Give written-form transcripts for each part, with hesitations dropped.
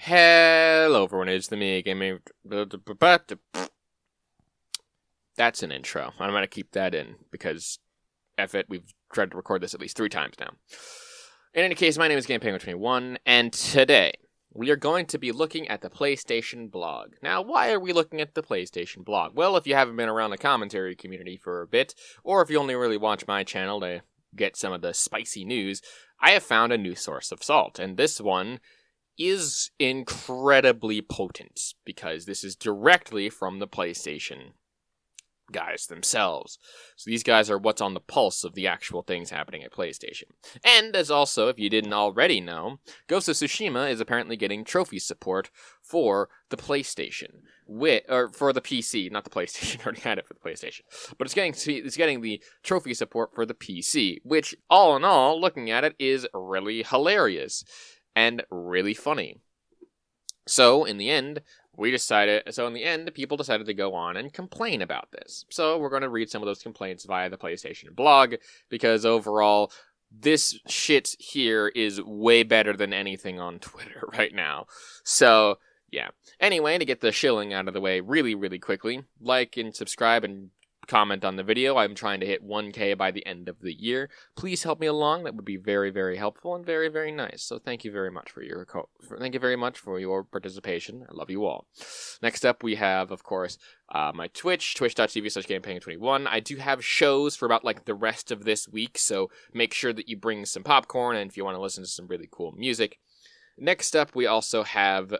Hello everyone, it's the me gaming. That's an intro. I'm going to keep that in because F it, we've tried to record this at least 3 times now. In any case, my name is GamePenguin21, and today we are going to be looking at the PlayStation blog. Now, why are we looking at the PlayStation blog? Well, if you haven't been around the commentary community for a bit, or if you only really watch my channel to get some of the spicy news, I have found a new source of salt, and this one is incredibly potent because this is directly from the PlayStation guys themselves. So these guys are what's on the pulse of the actual things happening at PlayStation. And as also, if you didn't already know, Ghost of Tsushima is apparently getting trophy support for the PlayStation. Or for the PC, not the PlayStation. I already had it for the PlayStation. But it's getting the trophy support for the PC, which, all in all, looking at it, is really hilarious and really funny. So, in the end, people decided to go on and complain about this. So, we're going to read some of those complaints via the PlayStation blog, because overall, this shit here is way better than anything on Twitter right now. So, yeah. Anyway, to get the shilling out of the way really, really quickly, like and subscribe and comment on the video. I'm trying to hit 1K by the end of the year. Please help me along. That would be very, very helpful and very, very nice. So thank you very much for your participation. I love you all. Next up, we have, of course, my Twitch, twitch.tv/GamePenguin21. I do have shows for about like the rest of this week, so make sure that you bring some popcorn and if you want to listen to some really cool music. Next up, we also have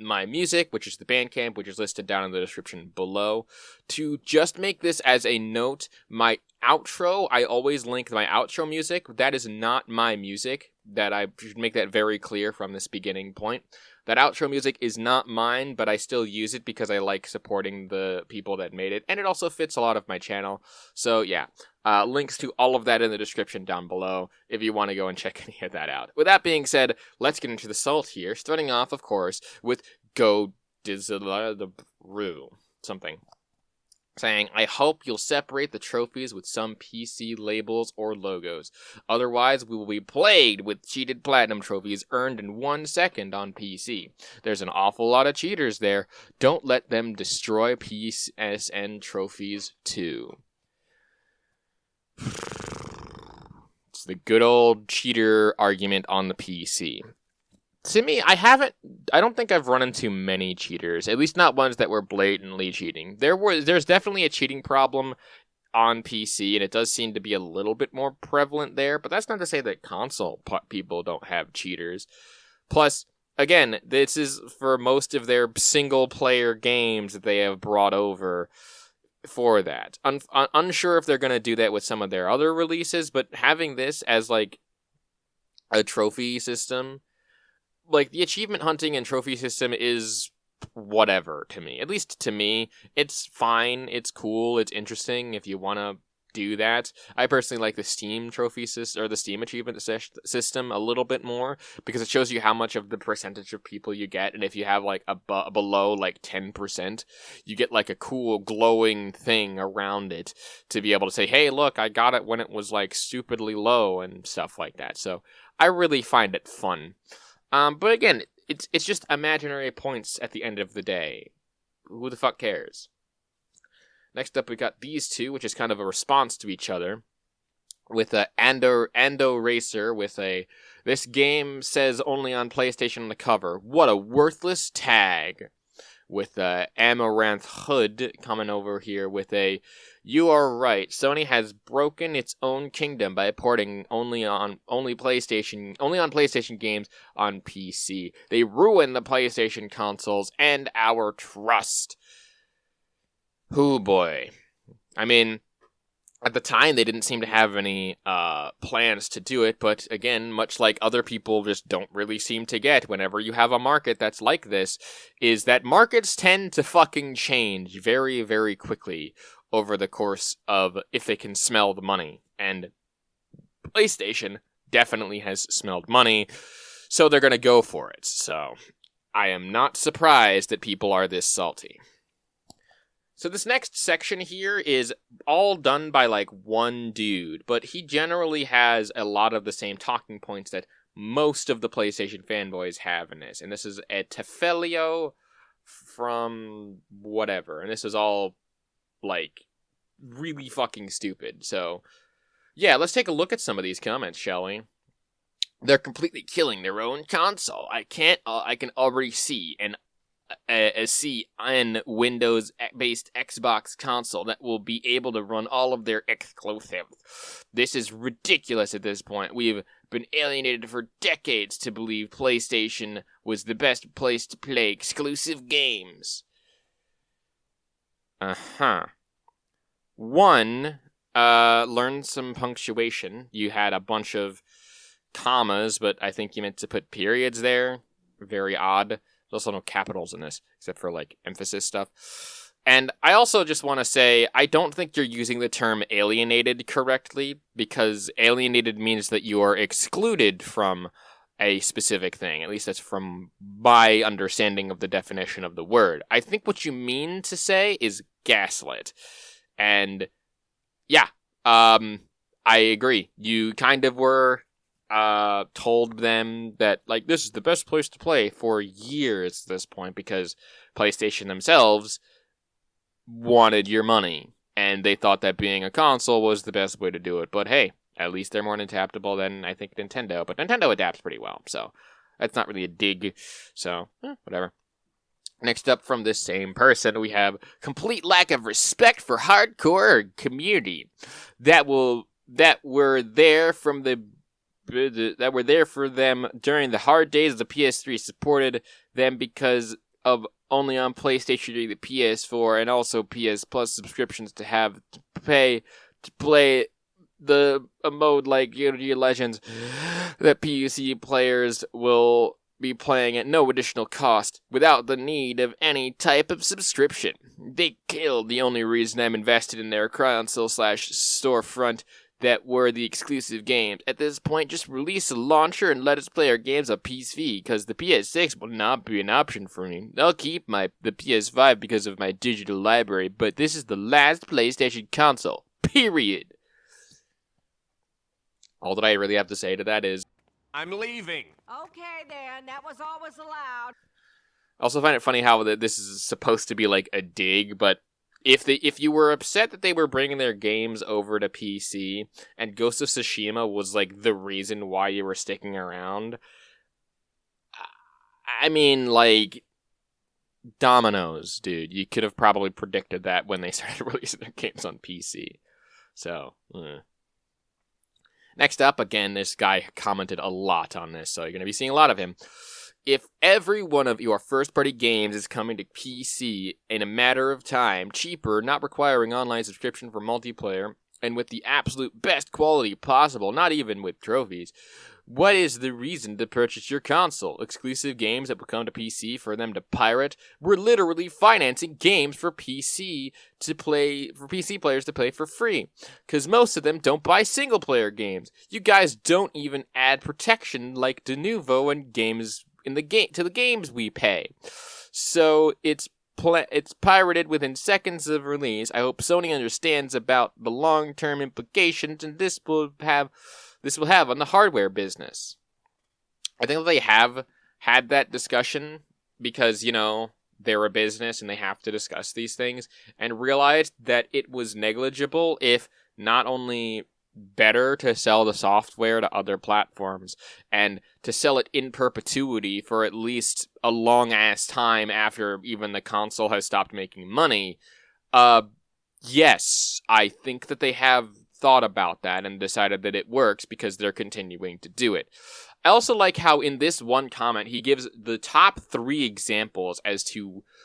my music, which is the Bandcamp, which is listed down in the description below. To just make this as a note, my outro, I always link my outro music. That is not my music. That I should make that very clear from this beginning point. That outro music is not mine, but I still use it because I like supporting the people that made it, and it also fits a lot of my channel. So yeah, links to all of that in the description down below if you want to go and check any of that out. With that being said, let's get into the salt here, starting off, of course, with Go Dizzle the Brew. Something. Saying, I hope you'll separate the trophies with some PC labels or logos. Otherwise, we will be plagued with cheated platinum trophies earned in 1 second on PC. There's an awful lot of cheaters there. Don't let them destroy PSN trophies too. It's the good old cheater argument on the PC. To me, I don't think I've run into many cheaters, at least not ones that were blatantly cheating. There's definitely a cheating problem on PC, and it does seem to be a little bit more prevalent there, but that's not to say that console people don't have cheaters. Plus, again, this is for most of their single-player games that they have brought over for that. Unsure if they're going to do that with some of their other releases, but having this as, like, a trophy system, like, the achievement hunting and trophy system is whatever to me. At least to me, it's fine, it's cool, it's interesting if you want to do that. I personally like the Steam trophy system, or the Steam achievement system a little bit more, because it shows you how much of the percentage of people you get, and if you have, like, below, like, 10%, you get, like, a cool glowing thing around it to be able to say, hey, look, I got it when it was, like, stupidly low, and stuff like that. So, I really find it fun. But again, it's just imaginary points at the end of the day. Who the fuck cares? Next up, we got these two, which is kind of a response to each other. With a Ando Racer with a, this game says only on PlayStation on the cover. What a worthless tag. With Amaranth Hood coming over here with a, you are right, Sony has broken its own kingdom by porting only on PlayStation games on PC. They ruin the PlayStation consoles and our trust. Hoo boy. I mean, at the time, they didn't seem to have any plans to do it, but again, much like other people just don't really seem to get whenever you have a market that's like this, is that markets tend to fucking change very, very quickly over the course of if they can smell the money. And PlayStation definitely has smelled money, so they're going to go for it. So I am not surprised that people are this salty. So this next section here is all done by, like, one dude, but he generally has a lot of the same talking points that most of the PlayStation fanboys have in this. And this is a Tefelio from whatever. And this is all, like, really fucking stupid. So, yeah, let's take a look at some of these comments, shall we? They're completely killing their own console. I can already see an Windows-based Xbox console that will be able to run all of their exclusives. This is ridiculous at this point. We've been alienated for decades to believe PlayStation was the best place to play exclusive games. One, learn some punctuation. You had a bunch of commas, but I think you meant to put periods there. Very odd. There's also no capitals in this, except for, like, emphasis stuff. And I also just want to say, I don't think you're using the term alienated correctly, because alienated means that you are excluded from a specific thing. At least that's from my understanding of the definition of the word. I think what you mean to say is gaslit. And, yeah, I agree. You kind of were told them that, like, this is the best place to play for years at this point, because PlayStation themselves wanted your money, and they thought that being a console was the best way to do it. But hey, at least they're more adaptable than, I think, Nintendo. But Nintendo adapts pretty well, so that's not really a dig. So, whatever. Next up from this same person, we have complete lack of respect for hardcore community that were there for them during the hard days the PS3 supported them because of only on PlayStation or the PS4 and also PS Plus subscriptions to have to pay to play a mode like Unity Legends that PUC players will be playing at no additional cost without the need of any type of subscription. They killed the only reason I'm invested in their console/storefront that were the exclusive games. At this point, just release a launcher and let us play our games on PC, because the PS6 will not be an option for me. I'll keep the PS5 because of my digital library, but this is the last PlayStation console. Period. All that I really have to say to that is, I'm leaving. Okay, then. That was always allowed. I also find it funny how this is supposed to be like a dig, but if you were upset that they were bringing their games over to PC and Ghost of Tsushima was like the reason why you were sticking around, I mean, like, dominoes, dude. You could have probably predicted that when they started releasing their games on PC. So, Next up, again, this guy commented a lot on this, so you're going to be seeing a lot of him. If every one of your first-party games is coming to PC in a matter of time, cheaper, not requiring online subscription for multiplayer, and with the absolute best quality possible, not even with trophies, what is the reason to purchase your console? Exclusive games that will come to PC for them to pirate? We're literally financing games for PC players to play for free, because most of them don't buy single-player games. You guys don't even add protection like Denuvo and games to the games we pay. So it's pirated within seconds of release. I hope Sony understands about the long-term implications and this will have on the hardware business. I think that they have had that discussion because, they're a business and they have to discuss these things, and realized that it was negligible, if not only better, to sell the software to other platforms and to sell it in perpetuity for at least a long ass time after even the console has stopped making money. Yes, I think that they have thought about that and decided that it works because they're continuing to do it. I also like how in this one comment he gives the top 3 examples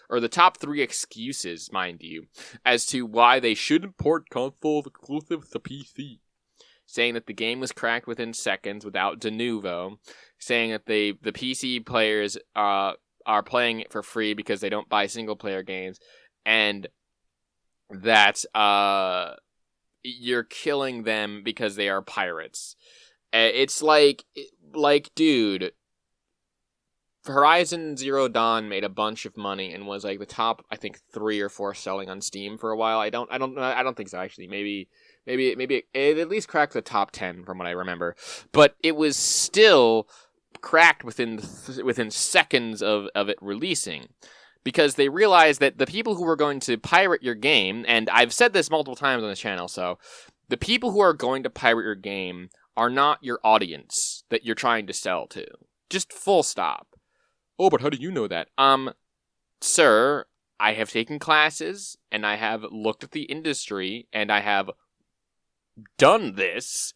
or the top 3 excuses, mind you, as to why they shouldn't port consoles exclusive to PC. Saying that the game was cracked within seconds without Denuvo, saying that the PC players are playing it for free because they don't buy single-player games, and that you're killing them because they are pirates. It's like, dude, Horizon Zero Dawn made a bunch of money and was like the top, I think, 3 or 4 selling on Steam for a while. I don't think so, actually. Maybe it at least cracked the top 10 from what I remember. But it was still cracked within seconds of it releasing. Because they realized that the people who were going to pirate your game, and I've said this multiple times on the channel, so the people who are going to pirate your game are not your audience that you're trying to sell to. Just full stop. Oh, but how do you know that? Sir, I have taken classes, and I have looked at the industry, and I have done this,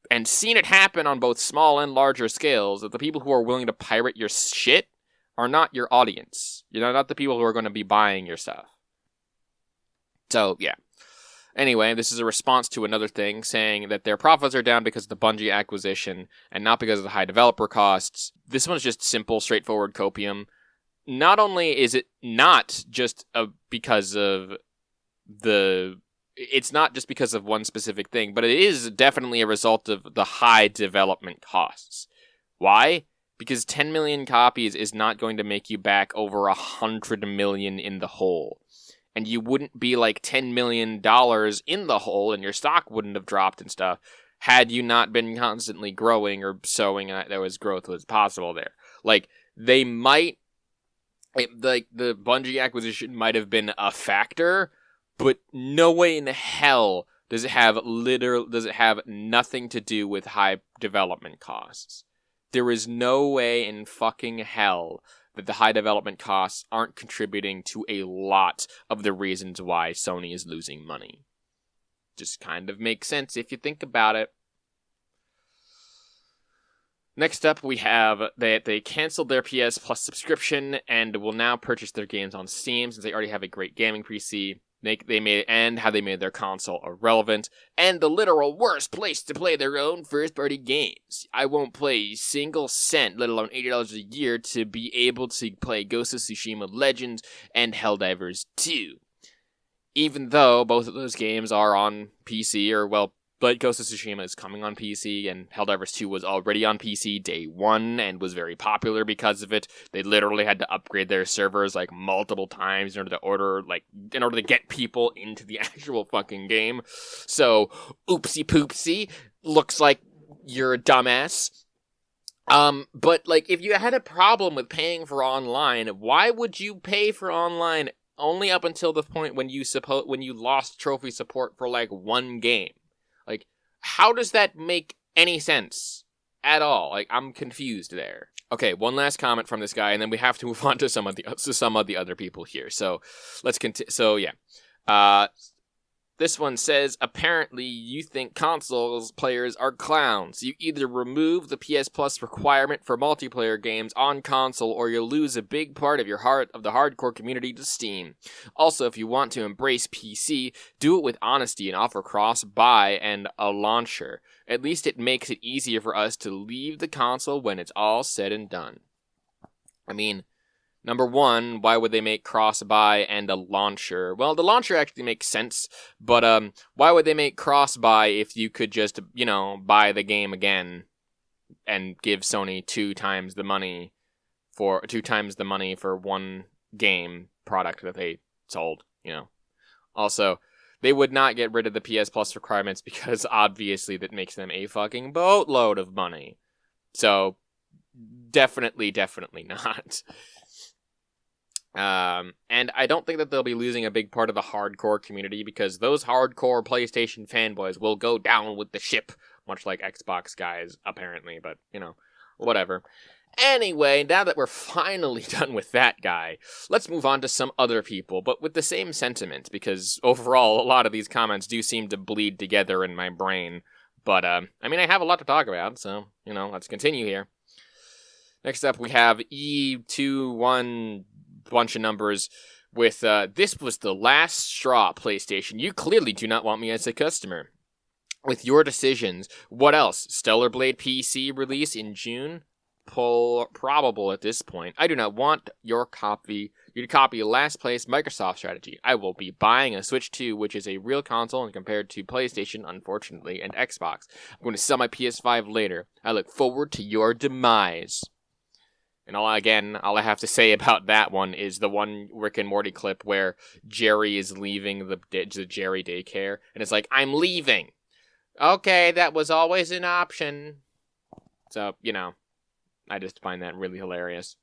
and seen it happen on both small and larger scales, that the people who are willing to pirate your shit are not your audience. You're not the people who are going to be buying your stuff. So, yeah. Anyway, this is a response to another thing, saying that their profits are down because of the Bungie acquisition, and not because of the high developer costs. This one's just simple, straightforward copium. Not only is it not just because of the... It's not just because of one specific thing, but it is definitely a result of the high development costs. Why? Because 10 million copies is not going to make you back over 100 million in the hole. And you wouldn't be like $10 million in the hole, and your stock wouldn't have dropped and stuff, had you not been constantly growing or showing that there was growth was possible there. Like, they might... the Bungie acquisition might have been a factor, but no way in hell does it have nothing to do with high development costs. There is no way in fucking hell that the high development costs aren't contributing to a lot of the reasons why Sony is losing money. Just kind of makes sense if you think about it. Next up, we have that they canceled their PS Plus subscription and will now purchase their games on Steam since they already have a great gaming PC. And how they made their console irrelevant, and the literal worst place to play their own first-party games. I won't pay a single cent, let alone $80 a year, to be able to play Ghost of Tsushima Legends and Helldivers 2. Even though both of those games are on PC, or well, but Ghost of Tsushima is coming on PC, and Helldivers 2 was already on PC day one, and was very popular because of it. They literally had to upgrade their servers, like, multiple times in order to get people into the actual fucking game. So, oopsie poopsie, looks like you're a dumbass. But, like, if you had a problem with paying for online, why would you pay for online only up until the point when you lost trophy support for, like, one game? Like, how does that make any sense at all? Like, I'm confused there. Okay, one last comment from this guy, and then we have to move on to some of the other people here. So, let's continue. So, yeah. This one says, apparently you think consoles players are clowns. You either remove the PS Plus requirement for multiplayer games on console, or you'll lose a big part of the hardcore community to Steam. Also, if you want to embrace PC, do it with honesty and offer cross-buy and a launcher. At least it makes it easier for us to leave the console when it's all said and done. I mean... Number one, why would they make cross-buy and a launcher? Well, the launcher actually makes sense, but why would they make cross-buy if you could just, buy the game again and give Sony two times the money for one game product that they sold, Also, they would not get rid of the PS Plus requirements because obviously that makes them a fucking boatload of money. So, definitely not. And I don't think that they'll be losing a big part of the hardcore community because those hardcore PlayStation fanboys will go down with the ship, much like Xbox guys, apparently, but, whatever. Anyway, now that we're finally done with that guy, let's move on to some other people, but with the same sentiment, because overall, a lot of these comments do seem to bleed together in my brain. But, I have a lot to talk about, so, let's continue here. Next up, we have E21... bunch of numbers with, this was the last straw, PlayStation. You clearly do not want me as a customer. With your decisions, what else? Stellar Blade PC release in June? Probable at this point. I do not want you to copy last place Microsoft strategy. I will be buying a Switch 2, which is a real console, and compared to PlayStation, unfortunately, and Xbox. I'm going to sell my PS5 later. I look forward to your demise. And all I have to say about that one is the one Rick and Morty clip where Jerry is leaving the Jerry daycare, and it's like, I'm leaving. Okay, that was always an option. So, I just find that really hilarious.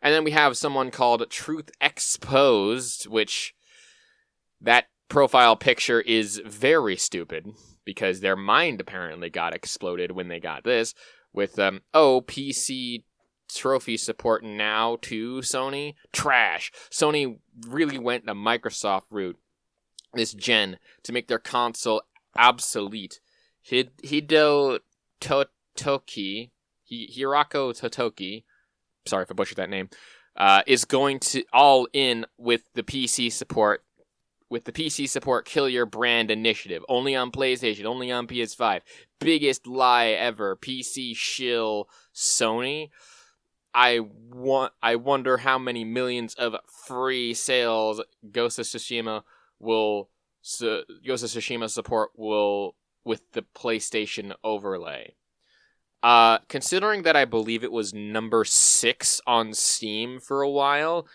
And then we have someone called Truth Exposed, which that profile picture is very stupid because their mind apparently got exploded when they got this with, PC trophy support now to Sony. Trash. Sony really went the Microsoft route this gen to make their console obsolete. Hirako Totoki, sorry if I butchered that name, is going to all in with the PC support. With the PC support kill your brand initiative. Only on PlayStation, only on PS5. Biggest lie ever. PC shill Sony. I wonder how many millions of free sales Ghost of Tsushima support will with the PlayStation overlay. Considering that I believe it was number 6 on Steam for a while,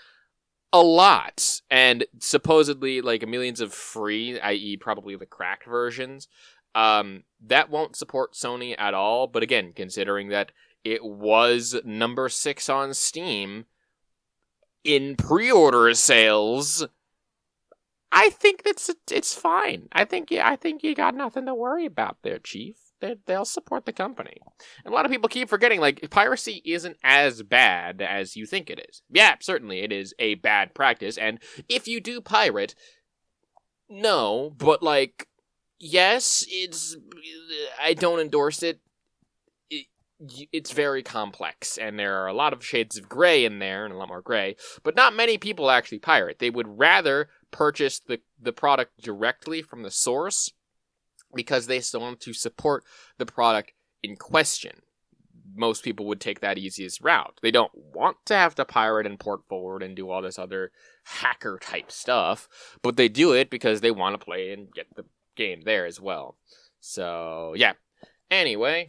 a lot, and supposedly like millions of free, i.e. probably the cracked versions, that won't support Sony at all. But again, considering that it was number 6 on Steam in pre-order sales, I think it's fine. I think you got nothing to worry about there, Chief. They'll support the company. And a lot of people keep forgetting, like, piracy isn't as bad as you think it is. Yeah, certainly it is a bad practice, and if you do pirate, no, but, like, yes, I don't endorse it. It's very complex, and there are a lot of shades of gray in there, and a lot more gray, but not many people actually pirate. They would rather purchase the product directly from the source, because they still want to support the product in question. Most people would take that easiest route. They don't want to have to pirate and port forward and do all this other hacker type stuff, but they do it because they want to play and get the game there as well. So, yeah. Anyway,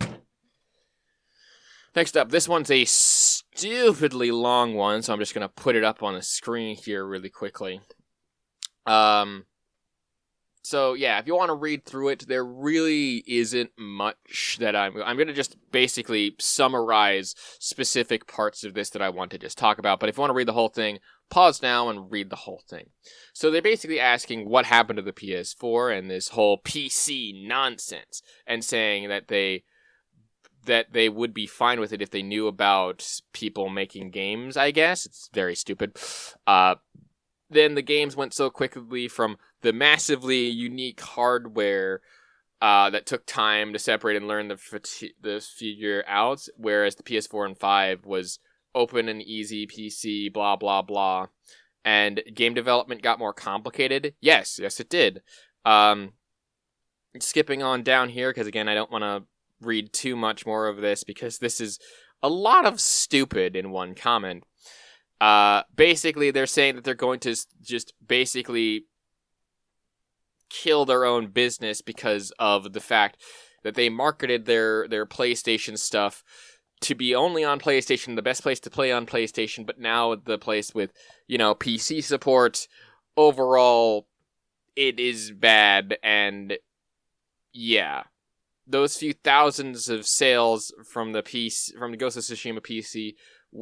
next up, this one's a stupidly long one, so I'm just going to put it up on the screen here really quickly. So, yeah, if you want to read through it, there really isn't much that I'm going to just basically summarize specific parts of this that I want to just talk about. But if you want to read the whole thing, pause now and read the whole thing. So they're basically asking what happened to the PS4 and this whole PC nonsense, and saying that they would be fine with it if they knew about people making games, I guess. It's very stupid. Then the games went so quickly from the massively unique hardware that took time to separate and learn the figure out, whereas the PS4 and 5 was open and easy PC, blah, blah, blah. And game development got more complicated. Yes, it did. Skipping on down here, because again, I don't want to read too much more of this, because this is a lot of stupid in one comment. Basically, they're saying that they're going to just basically kill their own business because of the fact that they marketed their PlayStation stuff to be only on PlayStation, the best place to play on PlayStation, but now the place with, PC support, overall, it is bad, and yeah. Those few thousands of sales from the Ghost of Tsushima PC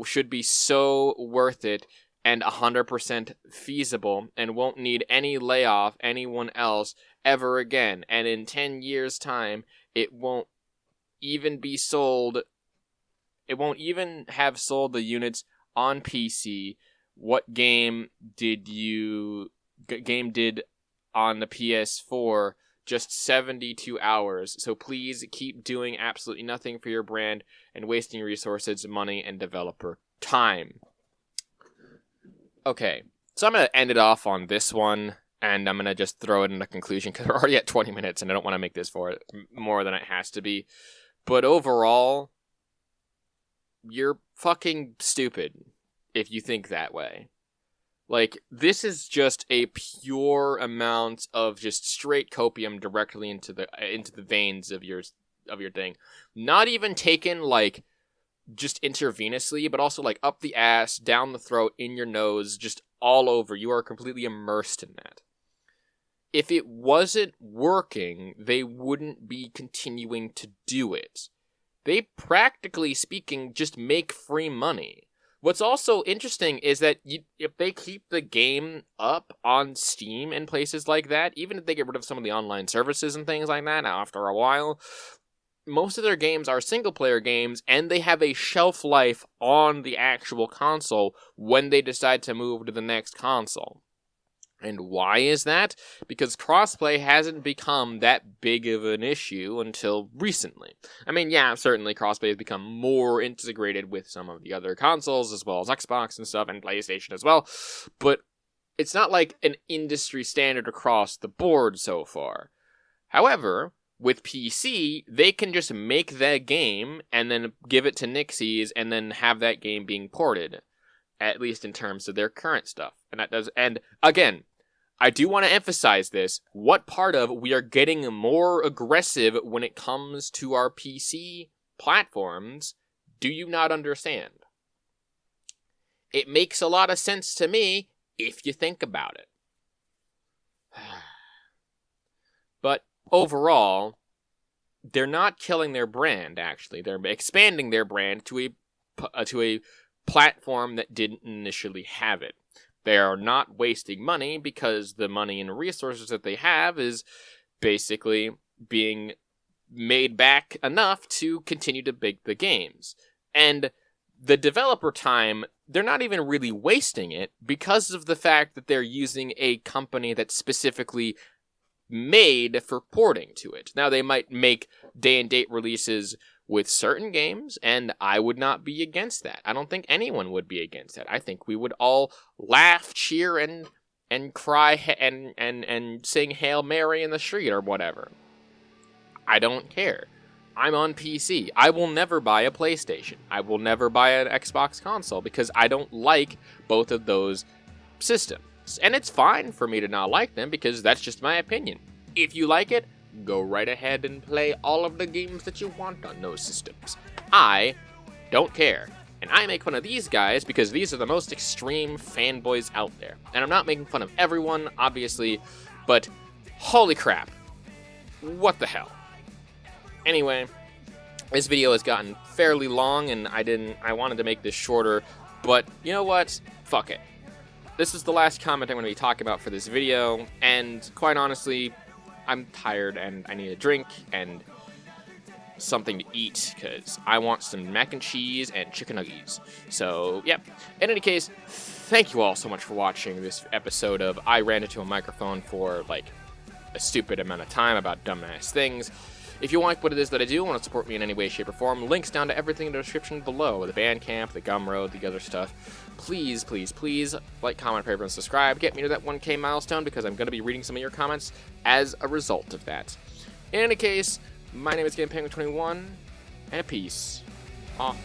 should be so worth it and 100% feasible, and won't need any layoff anyone else ever again. And in 10 years' time, it won't even be sold. It won't even have sold the units on PC. What game did on the PS4? Just 72 hours. So please keep doing absolutely nothing for your brand and wasting resources, money, and developer time. Okay, so I'm going to end it off on this one, and I'm going to just throw it in a conclusion, because we're already at 20 minutes, and I don't want to make this for it more than it has to be. But overall, you're fucking stupid if you think that way. Like, this is just a pure amount of just straight copium directly into the veins of your thing. Not even taken, like, just intravenously, but also like up the ass, down the throat, in your nose, just all over. You are completely immersed in that. If it wasn't working, they wouldn't be continuing to do it. They, practically speaking, just make free money. What's also interesting is that if they keep the game up on Steam and places like that, even if they get rid of some of the online services and things like that after a while, most of their games are single-player games, and they have a shelf life on the actual console when they decide to move to the next console. And why is that? Because crossplay hasn't become that big of an issue until recently. I mean, yeah, certainly crossplay has become more integrated with some of the other consoles, as well as Xbox and stuff, and PlayStation as well, but it's not like an industry standard across the board so far. However, with PC, they can just make that game and then give it to Nixies and then have that game being ported, at least in terms of their current stuff. And again, I do want to emphasize this. What part of we are getting more aggressive when it comes to our PC platforms do you not understand? It makes a lot of sense to me if you think about it. But overall, they're not killing their brand, actually. They're expanding their brand to a platform that didn't initially have it. They are not wasting money because the money and resources that they have is basically being made back enough to continue to make the games. And the developer time, they're not even really wasting it because of the fact that they're using a company that's specifically made for porting to it. Now, they might make day-and-date releases with certain games, and I would not be against that. I don't think anyone would be against that. I think we would all laugh, cheer, and cry and sing Hail Mary in the street or whatever. I don't care. I'm on PC. I will never buy a PlayStation. I will never buy an Xbox console because I don't like both of those systems. And it's fine for me to not like them because that's just my opinion. If you like it, go right ahead and play all of the games that you want on those systems. I don't care. And I make fun of these guys because these are the most extreme fanboys out there. And I'm not making fun of everyone, obviously, but holy crap. What the hell? Anyway, this video has gotten fairly long and I wanted to make this shorter, but you know what? Fuck it. This is the last comment I'm going to be talking about for this video, and quite honestly, I'm tired and I need a drink and something to eat because I want some mac and cheese and chicken nuggets. So, yep. In any case, thank you all so much for watching this episode of I ran into a microphone for like a stupid amount of time about dumbass things. If you like what it is that I do and want to support me in any way, shape, or form, links down to everything in the description below. The Bandcamp, the Gumroad, the other stuff. Please, please, please like, comment, favorite, and subscribe. Get me to that 1K milestone because I'm going to be reading some of your comments as a result of that. In any case, my name is GamePenguin21, and peace. Off.